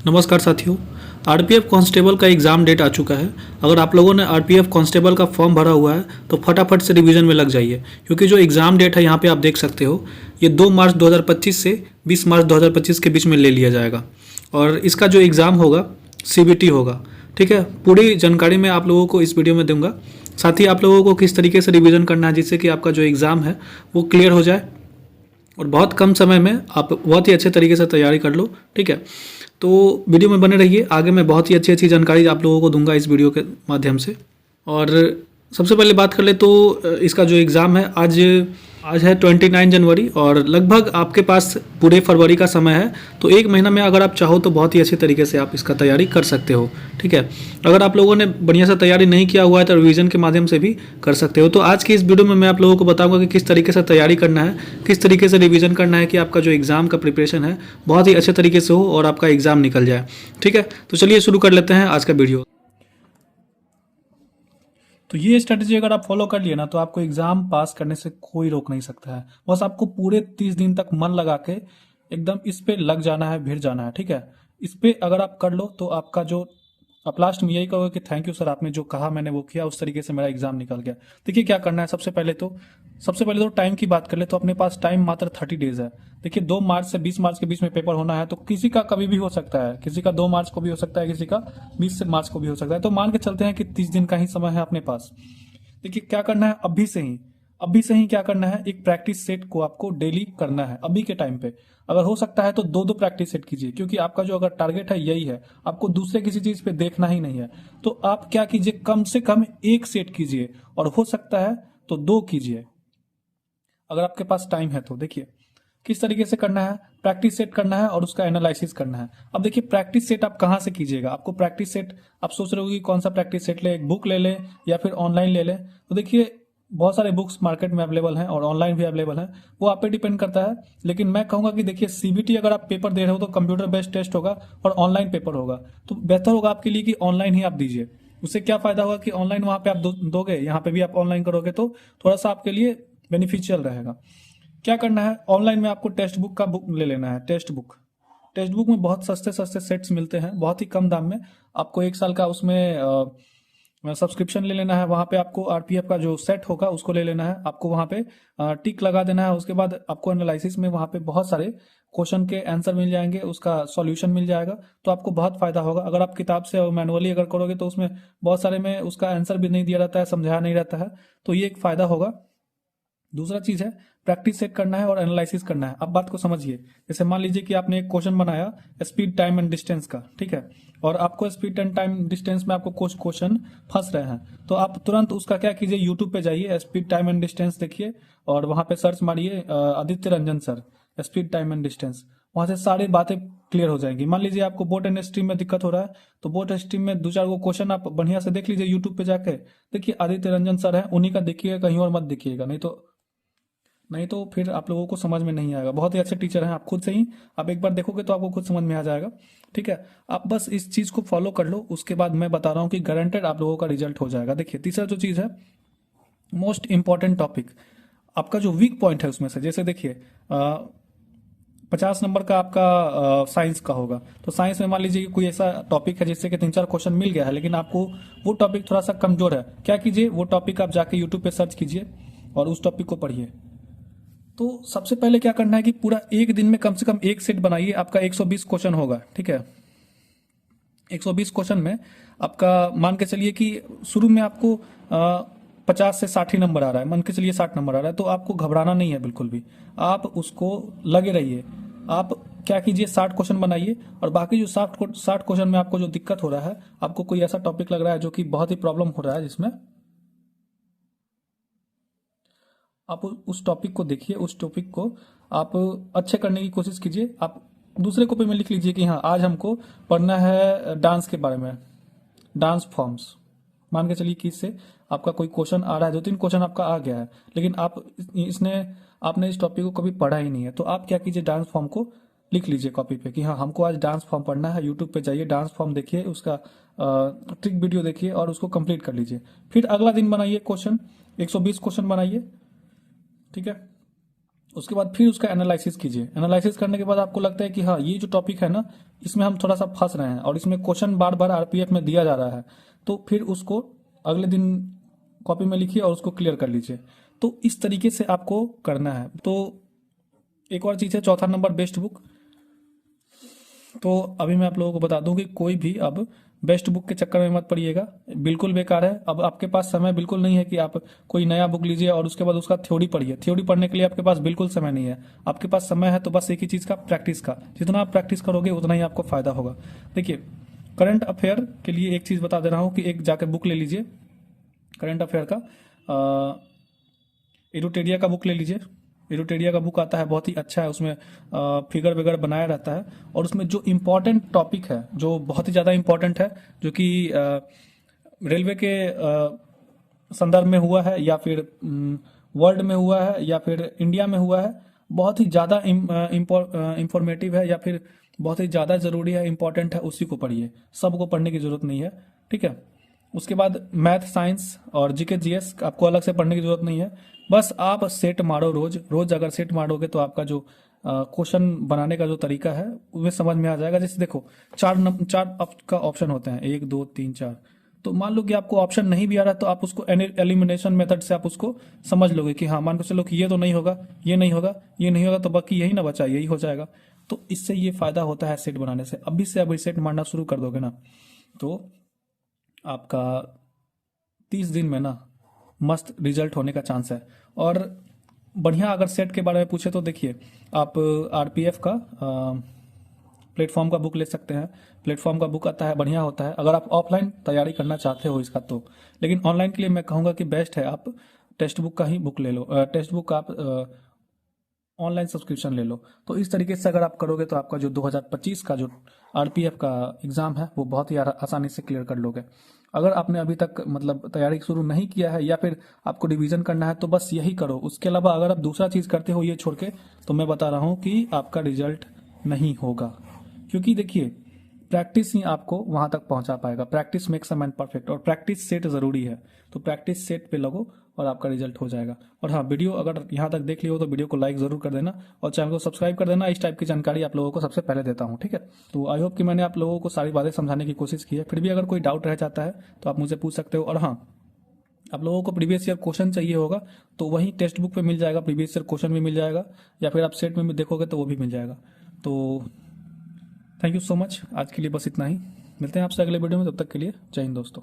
नमस्कार साथियों। RPF constable का एग्ज़ाम डेट आ चुका है। अगर आप लोगों ने आरपीएफ कांस्टेबल का फॉर्म भरा हुआ है तो फटाफट से रिवीजन में लग जाइए, क्योंकि जो एग्ज़ाम डेट है यहाँ पे आप देख सकते हो, ये 2 मार्च 2025 से 20 मार्च 2025 के बीच में ले लिया जाएगा। और इसका जो एग्ज़ाम होगा सीबीटी होगा। ठीक है, पूरी जानकारी मैं आप लोगों को इस वीडियो में दूंगा। साथ ही आप लोगों को किस तरीके से रिवीजन करना है जिससे कि आपका जो एग्ज़ाम है वो क्लियर हो जाए और बहुत कम समय में आप बहुत ही अच्छे तरीके से तैयारी कर लो। ठीक है, तो वीडियो में बने रहिए। आगे मैं बहुत ही अच्छी अच्छी जानकारी आप लोगों को दूंगा इस वीडियो के माध्यम से। और सबसे पहले बात कर ले तो इसका जो एग्ज़ाम है आज है 29 जनवरी और लगभग आपके पास पूरे फरवरी का समय है। तो एक महीना में अगर आप चाहो तो बहुत ही अच्छे तरीके से आप इसका तैयारी कर सकते हो। ठीक है, अगर आप लोगों ने बढ़िया से तैयारी नहीं किया हुआ है तो रिवीजन के माध्यम से भी कर सकते हो। तो आज की इस वीडियो में मैं आप लोगों को बताऊंगा कि किस तरीके से तैयारी करना है, किस तरीके से रिवीजन करना है कि आपका जो एग्ज़ाम का प्रिपरेशन है बहुत ही अच्छे तरीके से हो और आपका एग्ज़ाम निकल जाए। ठीक है, तो चलिए शुरू कर लेते हैं आज का वीडियो। तो ये स्ट्रेटजी अगर आप फॉलो कर लिए ना तो आपको एग्जाम पास करने से कोई रोक नहीं सकता है। बस आपको पूरे 30 दिन तक मन लगा के एकदम इस पे लग जाना है, भिड़ जाना है। ठीक है, इस पे अगर आप कर लो तो आपका जो आप लास्ट में यही कहोगे कि थैंक यू सर, आपने जो कहा मैंने वो किया, उस तरीके से मेरा एग्जाम निकल गया। देखिए क्या करना है, सबसे पहले तो टाइम की बात कर ले तो अपने पास टाइम मात्र 30 डेज है। देखिए 2 मार्च से 20 मार्च के बीच में पेपर होना है, तो किसी का कभी भी हो सकता है, किसी का 2 मार्च को भी हो सकता है, किसी का 20 मार्च को भी हो सकता है। तो मान के चलते हैं कि 30 दिन का ही समय है अपने पास। देखिए क्या करना है, अभी से ही क्या करना है, एक प्रैक्टिस सेट को आपको डेली करना है अभी के टाइम पे। अगर हो सकता है तो दो दो प्रैक्टिस सेट कीजिए, क्योंकि आपका जो अगर टारगेट है यही है, आपको दूसरे किसी चीज पे देखना ही नहीं है। तो आप क्या कीजिए, कम से कम एक सेट कीजिए और हो सकता है तो 2 कीजिए अगर आपके पास टाइम है तो। देखिए किस तरीके से करना है, प्रैक्टिस सेट करना है और उसका एनालिसिस करना है। अब देखिए प्रैक्टिस सेट आप कहाँ से कीजिएगा, आपको प्रैक्टिस सेट आप सोच रहे हो कि कौन सा प्रैक्टिस सेट ले, एक बुक ले ले या फिर ऑनलाइन ले ले। तो देखिए बहुत सारे बुक्स मार्केट में अवेलेबल हैं और ऑनलाइन भी अवेलेबल हैं, वो आप पे डिपेंड करता है। लेकिन मैं कहूंगा कि देखिए सीबीटी अगर आप पेपर दे रहे हो तो कंप्यूटर बेस्ड टेस्ट होगा और ऑनलाइन पेपर होगा, तो बेहतर होगा आपके लिए कि ऑनलाइन ही आप दीजिए। उससे क्या फायदा होगा कि ऑनलाइन वहां पे आप दोगे, यहाँ पे भी आप ऑनलाइन करोगे तो थोड़ा सा आपके लिए बेनिफिशियल रहेगा। क्या करना है, ऑनलाइन में आपको टेक्स्ट बुक का बुक ले लेना है। टेक्स्ट बुक में बहुत सस्ते सस्ते सेट्स मिलते हैं, बहुत ही कम दाम में। आपको 1 साल का उसमें सब्सक्रिप्शन ले लेना है। वहां पे आपको आरपीएफ का जो सेट होगा उसको ले लेना है, आपको वहां पे टिक लगा देना है। उसके बाद आपको एनालिसिस में वहां पे बहुत सारे क्वेश्चन के आंसर मिल जाएंगे, उसका सॉल्यूशन मिल जाएगा, तो आपको बहुत फायदा होगा। अगर आप किताब से और मैनुअली अगर करोगे तो उसमें बहुत सारे में उसका आंसर भी नहीं दिया रहता है, समझाया नहीं रहता है, तो ये एक फायदा होगा। दूसरा चीज है, प्रैक्टिस सेट करना है और एनालिसिस करना है। अब बात को समझिए, जैसे मान लीजिए कि आपने एक क्वेश्चन बनाया स्पीड टाइम एंड डिस्टेंस का, ठीक है, और आपको स्पीड एंड टाइम डिस्टेंस में आपको कुछ क्वेश्चन फंस रहे हैं, तो आप तुरंत उसका क्या कीजिए, यूट्यूब पे जाइए, स्पीड टाइम एंड डिस्टेंस देखिए और वहां पे सर्च मारिए Aditya Ranjan sir speed time and distance. वहां से सारी बातें क्लियर हो जाएंगी। मान लीजिए आपको बोट एंड स्ट्रीम में दिक्कत हो रहा है, तो बोट स्ट्रीम में 2-4 गो क्वेश्चन आप बढ़िया से देख लीजिए यूट्यूब पे जाके। देखिए आदित्य रंजन सर है, उन्हीं का देखिएगा, कहीं और मत देखिएगा, नहीं तो फिर आप लोगों को समझ में नहीं आएगा। बहुत ही अच्छे टीचर हैं, आप खुद से ही आप एक बार देखोगे तो आपको खुद समझ में आ जाएगा। ठीक है, आप बस इस चीज को फॉलो कर लो, उसके बाद मैं बता रहा हूँ कि गारंटेड आप लोगों का रिजल्ट हो जाएगा। देखिए तीसरा जो चीज है, मोस्ट इंपॉर्टेंट टॉपिक, आपका जो वीक पॉइंट है उसमें से, जैसे देखिए 50 नंबर का आपका साइंस का होगा, तो साइंस में मान लीजिए कि कोई ऐसा टॉपिक है जिससे कि 3-4 क्वेश्चन मिल गया है, लेकिन आपको वो टॉपिक थोड़ा सा कमजोर है। क्या कीजिए, वो टॉपिक आप जाके यूट्यूब पे सर्च कीजिए और उस टॉपिक को पढ़िए। तो सबसे पहले क्या करना है कि पूरा एक दिन में कम से कम एक सेट बनाइए। आपका 120 क्वेश्चन होगा, ठीक है, 120 क्वेश्चन में आपका मान के चलिए कि शुरू में आपको 50 से 60 ही नंबर आ रहा है, मान के चलिए 60 नंबर आ रहा है, तो आपको घबराना नहीं है बिल्कुल भी, आप उसको लगे रहिए। आप क्या कीजिए, 60 क्वेश्चन बनाइए और बाकी जो 60 क्वेश्चन में आपको जो दिक्कत हो रहा है, आपको कोई ऐसा टॉपिक लग रहा है जो कि बहुत ही प्रॉब्लम हो रहा है, जिसमें आप उस टॉपिक को देखिए, उस टॉपिक को आप अच्छे करने की कोशिश कीजिए। आप दूसरे कॉपी में लिख लीजिए कि हाँ आज हमको पढ़ना है डांस के बारे में, डांस फॉर्म्स। मान के चलिए कि इससे आपका कोई क्वेश्चन आ रहा है, 2-3 क्वेश्चन आपका आ गया है, लेकिन आपने इस टॉपिक को कभी पढ़ा ही नहीं है, तो आप क्या कीजिए, डांस फॉर्म को लिख लीजिए कॉपी पे कि हाँ हमको आज डांस फॉर्म पढ़ना है। यूट्यूब पे जाइए, डांस फॉर्म देखिए, उसका ट्रिक वीडियो देखिए और उसको कंप्लीट कर लीजिए। फिर अगला दिन बनाइए क्वेश्चन, 120 क्वेश्चन बनाइए, ठीक है। उसके बाद फिर उसका एनालिसिस कीजिए। एनालिसिस करने के बाद आपको लगता है कि हाँ, ये जो टॉपिक है ना, इसमें हम थोड़ा सा फंस रहे हैं और इसमें क्वेश्चन बार बार आरपीएफ में दिया जा रहा है, तो फिर उसको अगले दिन कॉपी में लिखिए और उसको क्लियर कर लीजिए। तो इस तरीके से आपको करना है। तो एक और चीज़ है, चौथा नंबर बेस्ट बुक। तो अभी मैं आप लोगों को बता दूं कि कोई भी अब बेस्ट बुक के चक्कर में मत पड़िएगा, बिल्कुल बेकार है। अब आपके पास समय बिल्कुल नहीं है कि आप कोई नया बुक लीजिए और उसके बाद उसका थ्योरी पढ़िए। थ्योरी पढ़ने के लिए आपके पास बिल्कुल समय नहीं है। आपके पास समय है तो बस एक ही चीज़ का, प्रैक्टिस का। जितना आप प्रैक्टिस करोगे उतना ही आपको फायदा होगा। देखिए, करंट अफेयर के लिए एक चीज़ बता दे रहा हूँ कि एक जाकर बुक ले लीजिए करंट अफेयर का। एडुटेरिया का बुक ले लीजिए। एडुटेरिया का बुक आता है, बहुत ही अच्छा है। उसमें फिगर वगैरह बनाया रहता है और उसमें जो इम्पोर्टेंट टॉपिक है, जो बहुत ही ज़्यादा इम्पोर्टेंट है, जो कि रेलवे के संदर्भ में हुआ है या फिर वर्ल्ड में हुआ है या फिर इंडिया में हुआ है, बहुत ही ज़्यादा इंफॉर्मेटिव है या फिर बहुत ही ज़्यादा ज़रूरी है, इंपॉर्टेंट है, उसी को पढ़िए। सबको पढ़ने की ज़रूरत नहीं है, ठीक है। उसके बाद मैथ, साइंस और जीके जीएस आपको अलग से पढ़ने की ज़रूरत नहीं है। बस आप सेट मारो, रोज रोज अगर सेट मारोगे तो आपका जो क्वेश्चन बनाने का जो तरीका है उसमें समझ में आ जाएगा। जैसे देखो, चार का ऑप्शन होते हैं, 1 2 3 4। तो मान लो कि आपको ऑप्शन नहीं भी आ रहा है तो आप उसको एलिमिनेशन मेथड से आप उसको समझ लोगे कि हाँ, मान के चलो कि ये तो नहीं होगा, ये नहीं होगा, ये नहीं होगा, तो बाकी यही ना बचा, यही हो जाएगा। तो इससे ये फायदा होता है सेट बनाने से। अभी से अभी सेट मारना शुरू कर दोगे ना, तो आपका 30 दिन में ना मस्त रिजल्ट होने का चांस है। और बढ़िया अगर सेट के बारे में पूछे तो देखिए, आप आरपीएफ का प्लेटफॉर्म का बुक ले सकते हैं। प्लेटफॉर्म का बुक आता है, बढ़िया होता है अगर आप ऑफलाइन तैयारी करना चाहते हो इसका तो। लेकिन ऑनलाइन के लिए मैं कहूँगा कि बेस्ट है आप टेक्स्ट बुक का ही बुक ले लो। टेक्स्ट बुक का आप ऑनलाइन सब्सक्रिप्शन ले लो। तो इस तरीके से अगर आप करोगे तो आपका जो 2025 का जो आरपीएफ का एग्ज़ाम है वो बहुत ही आसानी से क्लियर कर लोगे। अगर आपने अभी तक मतलब तैयारी शुरू नहीं किया है या फिर आपको रिवीजन करना है तो बस यही करो। उसके अलावा अगर आप दूसरा चीज़ करते हो ये छोड़ के, तो मैं बता रहा हूँ कि आपका रिजल्ट नहीं होगा। क्योंकि देखिए, प्रैक्टिस ही आपको वहां तक पहुंचा पाएगा। Practice makes a man perfect, और प्रैक्टिस सेट जरूरी है। तो प्रैक्टिस सेट पे लगो और आपका रिजल्ट हो जाएगा। और हाँ, वीडियो अगर यहाँ तक देख लियो तो वीडियो को लाइक जरूर कर देना और चैनल को सब्सक्राइब कर देना। इस टाइप की जानकारी आप लोगों को सबसे पहले देता हूँ, ठीक है। तो आई होप कि मैंने आप लोगों को सारी बातें समझाने की कोशिश की है। फिर भी अगर कोई डाउट रह जाता है तो आप मुझे पूछ सकते हो। और हाँ, आप लोगों को प्रीवियस ईयर क्वेश्चन चाहिए होगा तो वही टेक्स्ट बुक पे मिल जाएगा, प्रीवियस ईयर क्वेश्चन भी मिल जाएगा, या फिर आप सेट में भी देखोगे तो वो भी मिल जाएगा। तो थैंक यू सो मच, आज के लिए बस इतना ही। मिलते हैं आपसे अगले वीडियो में, तब तक के लिए जय हिंद दोस्तों।